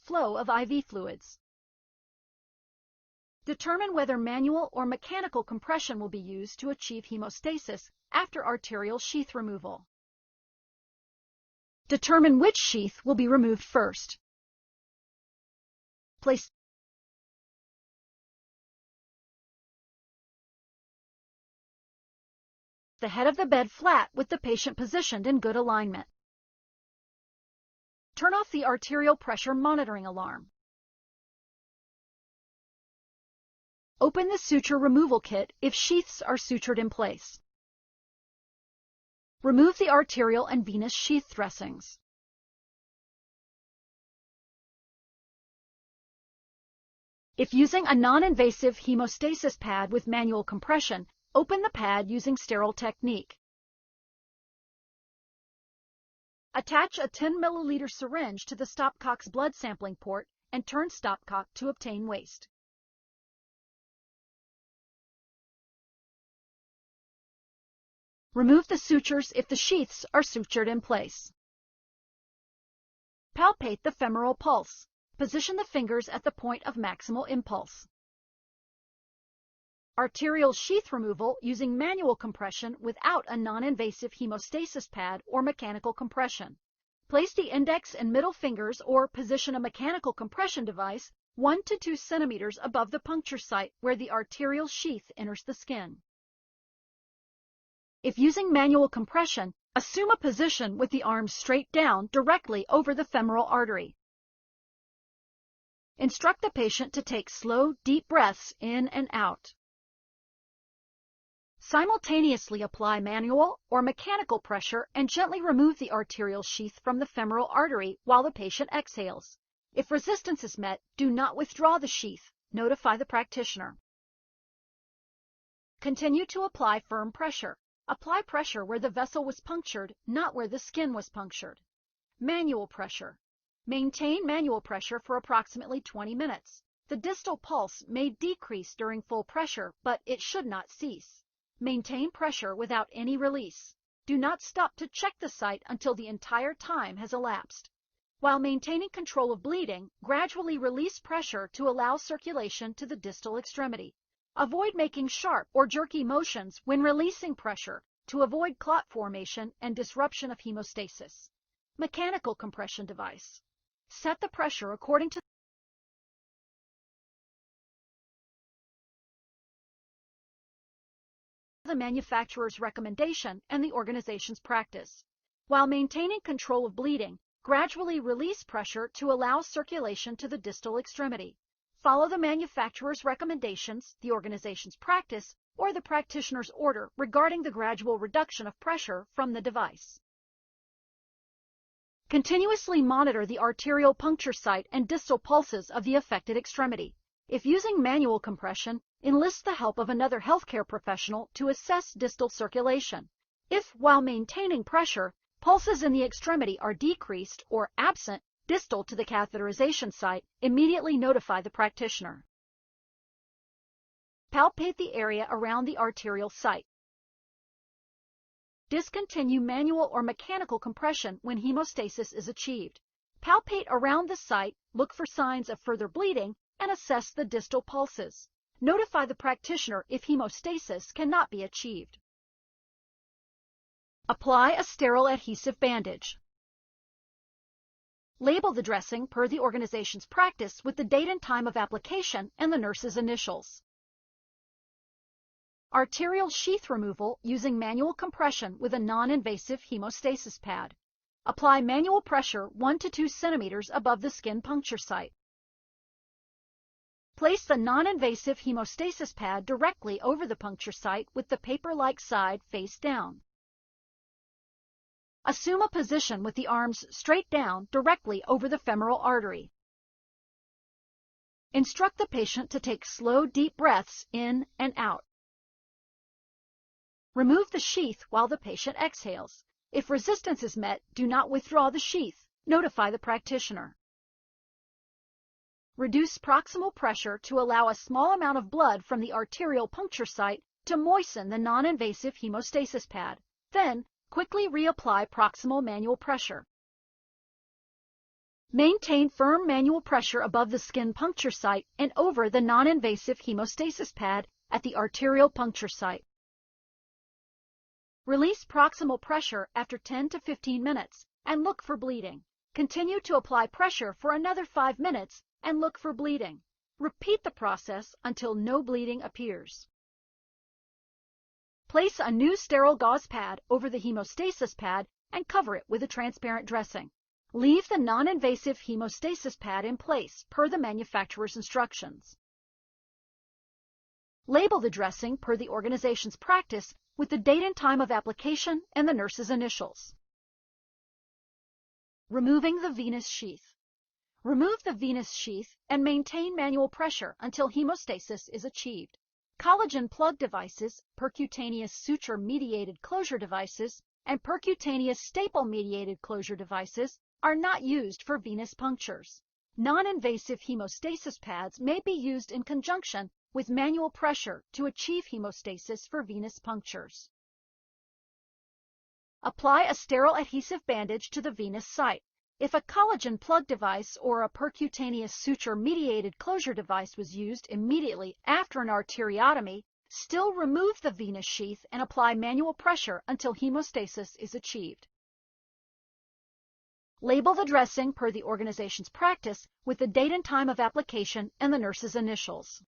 flow of IV fluids. Determine whether manual or mechanical compression will be used to achieve hemostasis after arterial sheath removal. Determine which sheath will be removed first. Place the head of the bed flat with the patient positioned in good alignment. Turn off the arterial pressure monitoring alarm. Open the suture removal kit if sheaths are sutured in place. Remove the arterial and venous sheath dressings. If using a non-invasive hemostasis pad with manual compression, open the pad using sterile technique. Attach a 10 milliliter syringe to the stopcock's blood sampling port and turn stopcock to obtain waste. Remove the sutures if the sheaths are sutured in place. Palpate the femoral pulse. Position the fingers at the point of maximal impulse. Arterial sheath removal using manual compression without a non-invasive hemostasis pad or mechanical compression. Place the index and middle fingers or position a mechanical compression device 1 to 2 centimeters above the puncture site where the arterial sheath enters the skin. If using manual compression, assume a position with the arms straight down directly over the femoral artery. Instruct the patient to take slow, deep breaths in and out. Simultaneously apply manual or mechanical pressure and gently remove the arterial sheath from the femoral artery while the patient exhales. If resistance is met, do not withdraw the sheath. Notify the practitioner. Continue to apply firm pressure. Apply pressure where the vessel was punctured, not where the skin was punctured. Manual pressure. Maintain manual pressure for approximately 20 minutes. The distal pulse may decrease during full pressure, but it should not cease. Maintain pressure without any release. Do not stop to check the site until the entire time has elapsed. While maintaining control of bleeding, gradually release pressure to allow circulation to the distal extremity. Avoid making sharp or jerky motions when releasing pressure to avoid clot formation and disruption of hemostasis. Mechanical compression device. Set the pressure according to the manufacturer's recommendation and the organization's practice. While maintaining control of bleeding, gradually release pressure to allow circulation to the distal extremity. Follow the manufacturer's recommendations, the organization's practice, or the practitioner's order regarding the gradual reduction of pressure from the device. Continuously monitor the arterial puncture site and distal pulses of the affected extremity. If using manual compression, enlist the help of another healthcare professional to assess distal circulation. If, while maintaining pressure, pulses in the extremity are decreased or absent distal to the catheterization site, immediately notify the practitioner. Palpate the area around the arterial site. Discontinue manual or mechanical compression when hemostasis is achieved. Palpate around the site, look for signs of further bleeding, and assess the distal pulses. Notify the practitioner if hemostasis cannot be achieved. Apply a sterile adhesive bandage. Label the dressing per the organization's practice with the date and time of application and the nurse's initials. Arterial sheath removal using manual compression with a non-invasive hemostasis pad. Apply manual pressure 1 to 2 centimeters above the skin puncture site. Place the non-invasive hemostasis pad directly over the puncture site with the paper-like side face down. Assume a position with the arms straight down directly over the femoral artery. Instruct the patient to take slow, deep breaths in and out. Remove the sheath while the patient exhales. If resistance is met, do not withdraw the sheath. Notify the practitioner. Reduce proximal pressure to allow a small amount of blood from the arterial puncture site to moisten the non-invasive hemostasis pad. Then, quickly reapply proximal manual pressure. Maintain firm manual pressure above the skin puncture site and over the non-invasive hemostasis pad at the arterial puncture site. Release proximal pressure after 10 to 15 minutes and look for bleeding. Continue to apply pressure for another 5 minutes and look for bleeding. Repeat the process until no bleeding appears. Place a new sterile gauze pad over the hemostasis pad and cover it with a transparent dressing. Leave the non-invasive hemostasis pad in place per the manufacturer's instructions. Label the dressing per the organization's practice with the date and time of application and the nurse's initials. Removing the venous sheath. Remove the venous sheath and maintain manual pressure until hemostasis is achieved. Collagen plug devices, percutaneous suture-mediated closure devices, and percutaneous staple-mediated closure devices are not used for venous punctures. Non-invasive hemostasis pads may be used in conjunction with manual pressure to achieve hemostasis for venous punctures. Apply a sterile adhesive bandage to the venous site. If a collagen plug device or a percutaneous suture-mediated closure device was used immediately after an arteriotomy, still remove the venous sheath and apply manual pressure until hemostasis is achieved. Label the dressing per the organization's practice with the date and time of application and the nurse's initials.